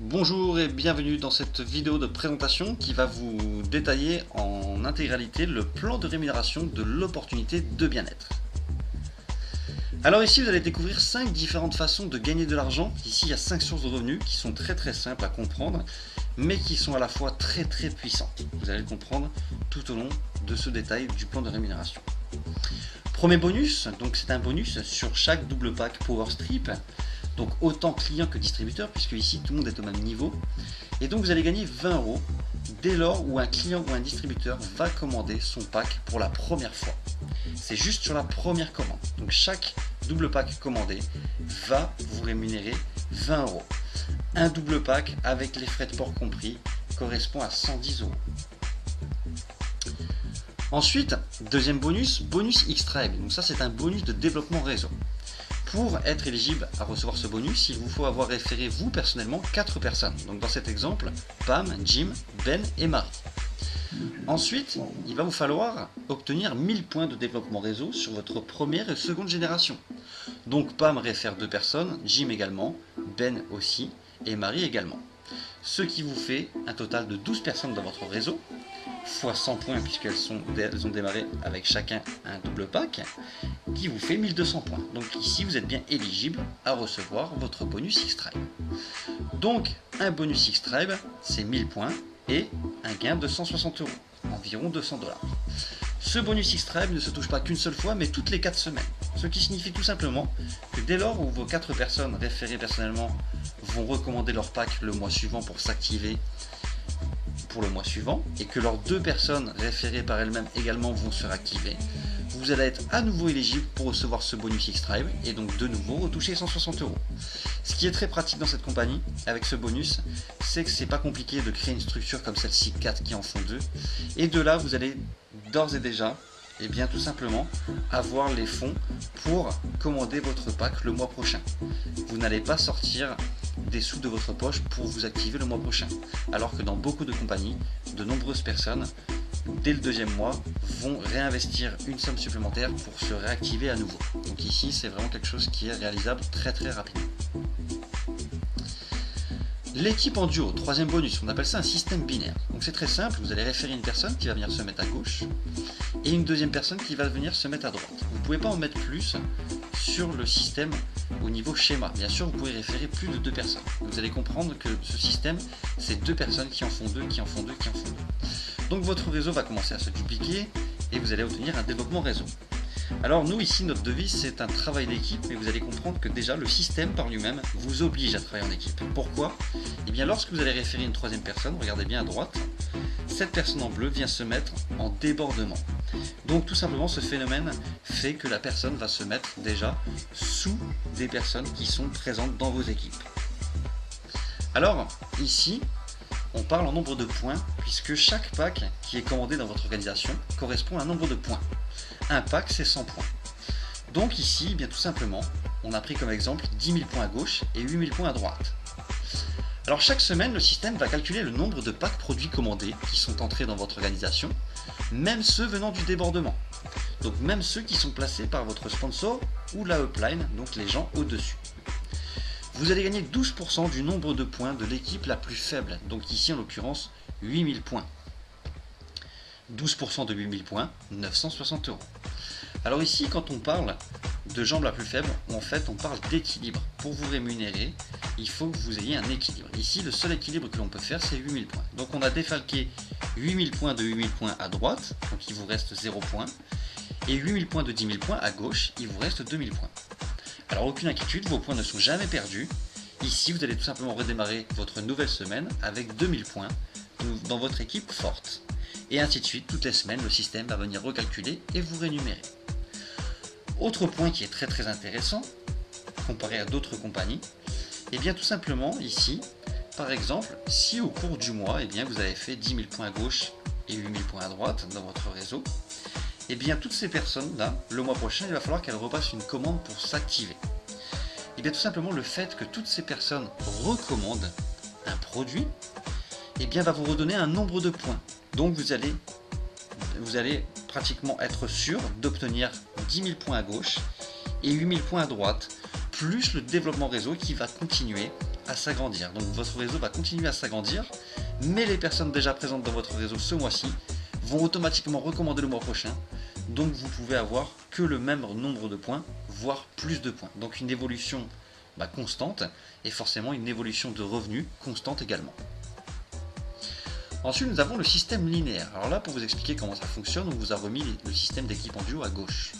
Bonjour et bienvenue dans cette vidéo de présentation qui va vous détailler en intégralité le plan de rémunération de l'opportunité de bien-être. Alors ici vous allez découvrir 5 différentes façons de gagner de l'argent. Ici il y a 5 sources de revenus qui sont très simples à comprendre mais qui sont à la fois très puissantes. Vous allez le comprendre tout au long de ce détail du plan de rémunération. Premier bonus, donc c'est un bonus sur chaque double pack Power Strip. Donc autant client que distributeur, puisque ici tout le monde est au même niveau. Et donc vous allez gagner 20 € dès lors où un client ou un distributeur va commander son pack pour la première fois. C'est juste sur la première commande. Donc chaque double pack commandé va vous rémunérer 20 €. Un double pack avec les frais de port compris correspond à 110 €. Ensuite, deuxième bonus, bonus X-Tribe. Donc ça c'est un bonus de développement réseau. Pour être éligible à recevoir ce bonus, il vous faut avoir référé vous personnellement 4 personnes. Donc dans cet exemple, Pam, Jim, Ben et Marie. Ensuite, il va vous falloir obtenir 1000 points de développement réseau sur votre première et seconde génération. Donc Pam réfère 2 personnes, Jim également, Ben aussi et Marie également. Ce qui vous fait un total de 12 personnes dans votre réseau, fois 100 points puisqu'elles ont démarré avec chacun un double pack, qui vous fait 1200 points. Donc ici vous êtes bien éligible à recevoir votre bonus X-Tribe. Donc un bonus X-Tribe c'est 1000 points et un gain de 160 €, environ 200 $. Ce bonus X-Tribe ne se touche pas qu'une seule fois mais toutes les 4 semaines. Ce qui signifie tout simplement que dès lors où vos 4 personnes référées personnellement vont recommander leur pack le mois suivant pour s'activer pour le mois suivant et que leurs 2 personnes référées par elles-mêmes également vont se réactiver, vous allez être à nouveau éligible pour recevoir ce bonus X-Tribe et donc de nouveau retoucher 160 €. Ce qui est très pratique dans cette compagnie avec ce bonus, c'est que c'est pas compliqué de créer une structure comme celle-ci, 4 qui en font 2, et de là vous allez d'ores et déjà tout simplement avoir les fonds pour commander votre pack le mois prochain. Vous n'allez pas sortir des sous de votre poche pour vous activer le mois prochain. Alors que dans beaucoup de compagnies, de nombreuses personnes, dès le deuxième mois, vont réinvestir une somme supplémentaire pour se réactiver à nouveau. Donc ici, c'est vraiment quelque chose qui est réalisable très rapidement. L'équipe en duo, troisième bonus, on appelle ça un système binaire. Donc c'est très simple, vous allez référer une personne qui va venir se mettre à gauche et une deuxième personne qui va venir se mettre à droite. Vous ne pouvez pas en mettre plus sur le système au niveau schéma. Bien sûr, vous pouvez référer plus de 2 personnes. Vous allez comprendre que ce système, c'est 2 personnes qui en font 2, qui en font 2, qui en font 2. Donc votre réseau va commencer à se dupliquer et vous allez obtenir un développement réseau. Alors nous ici notre devise c'est un travail d'équipe, mais vous allez comprendre que déjà le système par lui-même vous oblige à travailler en équipe. Pourquoi? Eh bien lorsque vous allez référer une troisième personne, regardez bien à droite, cette personne en bleu vient se mettre en débordement. Donc tout simplement ce phénomène fait que la personne va se mettre déjà sous des personnes qui sont présentes dans vos équipes. Alors ici on parle en nombre de points puisque chaque pack qui est commandé dans votre organisation correspond à un nombre de points. Un pack c'est 100 points. Donc ici, bien tout simplement, on a pris comme exemple 10 000 points à gauche et 8 000 points à droite. Alors chaque semaine, le système va calculer le nombre de packs produits commandés qui sont entrés dans votre organisation, même ceux venant du débordement. Donc même ceux qui sont placés par votre sponsor ou la upline, donc les gens au-dessus. Vous allez gagner 12% du nombre de points de l'équipe la plus faible, donc ici en l'occurrence 8 000 points. 12% de 8000 points, 960 €. Alors ici, quand on parle de jambe la plus faible, en fait, on parle d'équilibre. Pour vous rémunérer, il faut que vous ayez un équilibre. Ici, le seul équilibre que l'on peut faire, c'est 8000 points. Donc on a défalqué 8000 points de 8000 points à droite, donc il vous reste 0 points, et 8000 points de 10 000 points à gauche, il vous reste 2000 points. Alors aucune inquiétude, vos points ne sont jamais perdus. Ici, vous allez tout simplement redémarrer votre nouvelle semaine avec 2000 points dans votre équipe forte. Et ainsi de suite, toutes les semaines, le système va venir recalculer et vous rémunérer. Autre point qui est très intéressant, comparé à d'autres compagnies, et bien tout simplement ici, par exemple, si au cours du mois, vous avez fait 10 000 points à gauche et 8 000 points à droite dans votre réseau, et bien toutes ces personnes-là, le mois prochain, il va falloir qu'elles repassent une commande pour s'activer. Et bien tout simplement le fait que toutes ces personnes recommandent un produit, va vous redonner un nombre de points. Donc vous allez pratiquement être sûr d'obtenir 10 000 points à gauche et 8 000 points à droite, plus le développement réseau qui va continuer à s'agrandir. Donc votre réseau va continuer à s'agrandir, mais les personnes déjà présentes dans votre réseau ce mois-ci vont automatiquement recommander le mois prochain. Donc vous pouvez avoir que le même nombre de points, voire plus de points. Donc une évolution constante et forcément une évolution de revenus constante également. Ensuite, nous avons le système linéaire. Alors là, pour vous expliquer comment ça fonctionne, on vous a remis le système d'équipe en duo à gauche.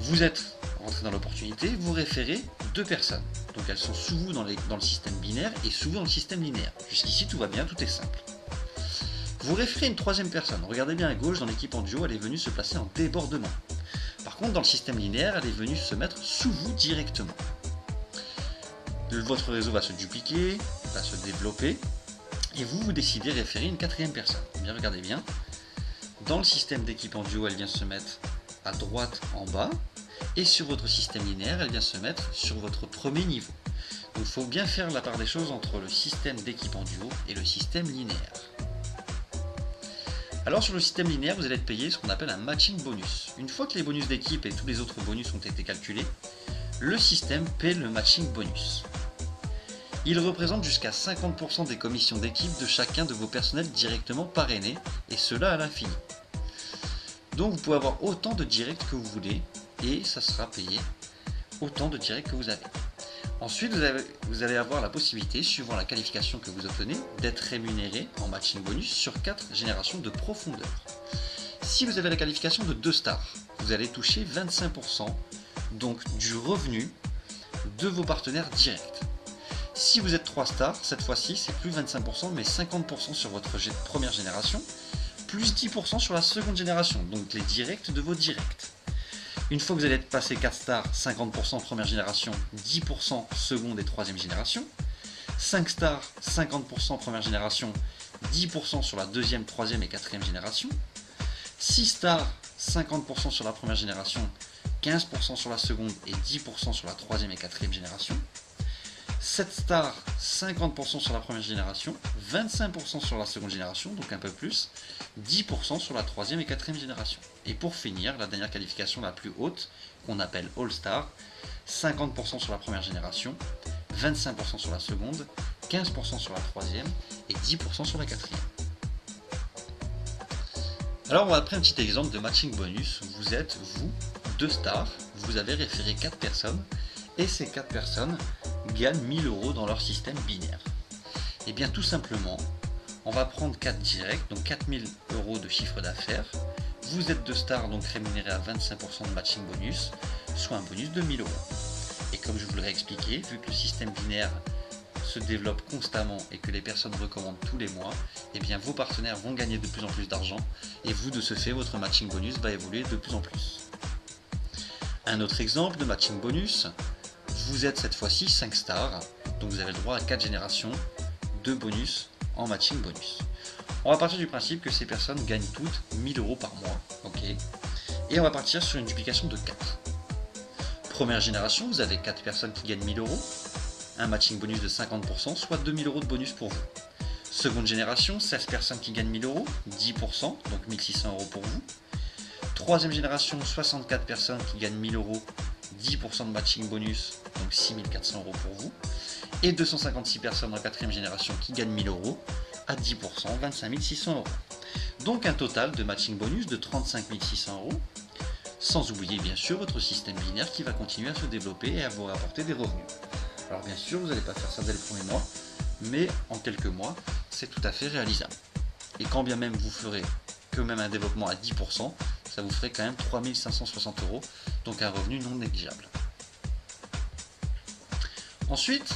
Vous êtes rentré dans l'opportunité, vous référez 2 personnes. Donc elles sont sous vous dans le système binaire et sous vous dans le système linéaire. Jusqu'ici, tout va bien, tout est simple. Vous référez une 3e personne. Regardez bien à gauche, dans l'équipe en duo, elle est venue se placer en débordement. Par contre, dans le système linéaire, elle est venue se mettre sous vous directement. Votre réseau va se dupliquer, va se développer, et vous décidez de référer une 4e personne. Bien, regardez bien. Dans le système d'équipe en duo, elle vient se mettre à droite en bas, et sur votre système linéaire, elle vient se mettre sur votre premier niveau. Donc il faut bien faire la part des choses entre le système d'équipe en duo et le système linéaire. Alors sur le système linéaire, vous allez être payé ce qu'on appelle un matching bonus. Une fois que les bonus d'équipe et tous les autres bonus ont été calculés, le système paie le matching bonus. Il représente jusqu'à 50% des commissions d'équipe de chacun de vos personnels directement parrainés, et cela à l'infini. Donc vous pouvez avoir autant de directs que vous voulez, et ça sera payé autant de directs que vous avez. Ensuite, vous allez avoir la possibilité, suivant la qualification que vous obtenez, d'être rémunéré en matching bonus sur 4 générations de profondeur. Si vous avez la qualification de 2 stars, vous allez toucher 25% donc du revenu de vos partenaires directs. Si vous êtes 3 stars, cette fois-ci, c'est plus 25%, mais 50% sur votre première génération, plus 10% sur la seconde génération, donc les directs de vos directs. Une fois que vous allez être passé 4 stars, 50% première génération, 10% seconde et troisième génération. 5 stars, 50% première génération, 10% sur la deuxième, troisième et quatrième génération. 6 stars, 50% sur la première génération, 15% sur la seconde et 10% sur la troisième et quatrième génération. 7 stars, 50% sur la première génération, 25% sur la seconde génération, donc un peu plus, 10% sur la troisième et quatrième génération. Et pour finir, la dernière qualification la plus haute, qu'on appelle All Star, 50% sur la première génération, 25% sur la seconde, 15% sur la troisième et 10% sur la quatrième. Alors on va prendre un petit exemple de matching bonus. Vous êtes, vous, 2 stars, vous avez référé 4 personnes, et ces 4 personnes gagnent 1000 € dans leur système binaire. Et bien tout simplement, on va prendre 4 directs, donc 4000 € de chiffre d'affaires. Vous êtes 2 stars, donc rémunérés à 25% de matching bonus, soit un bonus de 1000 €. Et comme je vous l'ai expliqué, vu que le système binaire se développe constamment et que les personnes recommandent tous les mois, et bien vos partenaires vont gagner de plus en plus d'argent, et vous de ce fait, votre matching bonus va évoluer de plus en plus. Un autre exemple de matching bonus, vous êtes cette fois-ci 5 stars, donc vous avez le droit à 4 générations de bonus en matching bonus. On va partir du principe que ces personnes gagnent toutes 1000 € par mois, ok, et on va partir sur une duplication de 4. Première génération, vous avez 4 personnes qui gagnent 1000 €, un matching bonus de 50%, soit 2000 € de bonus pour vous. Seconde génération, 16 personnes qui gagnent 1000 €, 10%, donc 1600 € pour vous. Troisième génération, 64 personnes qui gagnent 1000 €, 10% de matching bonus, donc 6400 € pour vous. Et 256 personnes en quatrième génération qui gagnent 1000 € à 10%, 25 600 €. Donc un total de matching bonus de 35 600 €, sans oublier bien sûr votre système binaire qui va continuer à se développer et à vous rapporter des revenus. Alors bien sûr, vous n'allez pas faire ça dès le premier mois, mais en quelques mois, c'est tout à fait réalisable. Et quand bien même vous ferez que même un développement à 10%, ça vous ferait quand même 3560 €, donc un revenu non négligeable. Ensuite,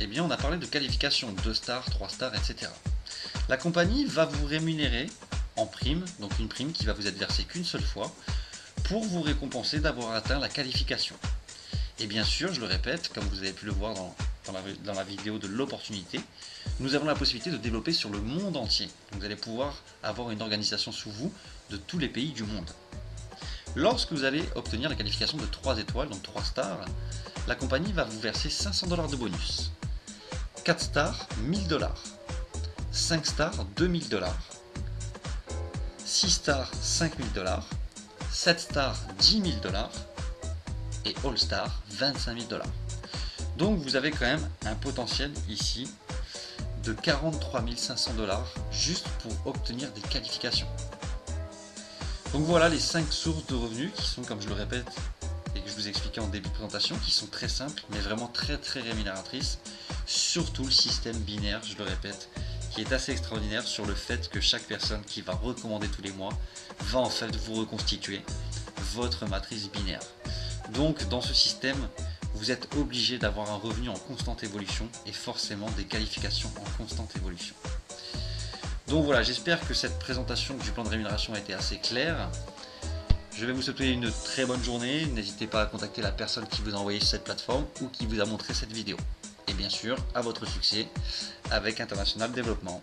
eh bien, on a parlé de qualification, 2 stars, 3 stars, etc. La compagnie va vous rémunérer en prime, donc une prime qui va vous être versée qu'une seule fois, pour vous récompenser d'avoir atteint la qualification. Et bien sûr, je le répète, comme vous avez pu le voir dans la vidéo de l'opportunité, nous avons la possibilité de développer sur le monde entier. Donc vous allez pouvoir avoir une organisation sous vous de tous les pays du monde. Lorsque vous allez obtenir la qualification de 3 étoiles, donc 3 stars, la compagnie va vous verser 500 $ de bonus. 4 stars, 1000 $. 5 stars, 2000 $. 6 stars, 5000 $. 7 stars, 10 000 $. Et All Star, 25 000 $. Donc vous avez quand même un potentiel ici de 43 500 $ juste pour obtenir des qualifications. Donc voilà les 5 sources de revenus qui sont, comme je le répète et que je vous expliquais en début de présentation, qui sont très simples mais vraiment très rémunératrices. Surtout le système binaire, je le répète, qui est assez extraordinaire sur le fait que chaque personne qui va recommander tous les mois va en fait vous reconstituer votre matrice binaire. Donc dans ce système, vous êtes obligé d'avoir un revenu en constante évolution et forcément des qualifications en constante évolution. Donc voilà, j'espère que cette présentation du plan de rémunération a été assez claire. Je vais vous souhaiter une très bonne journée. N'hésitez pas à contacter la personne qui vous a envoyé cette plateforme ou qui vous a montré cette vidéo. Et bien sûr, à votre succès avec International Développement.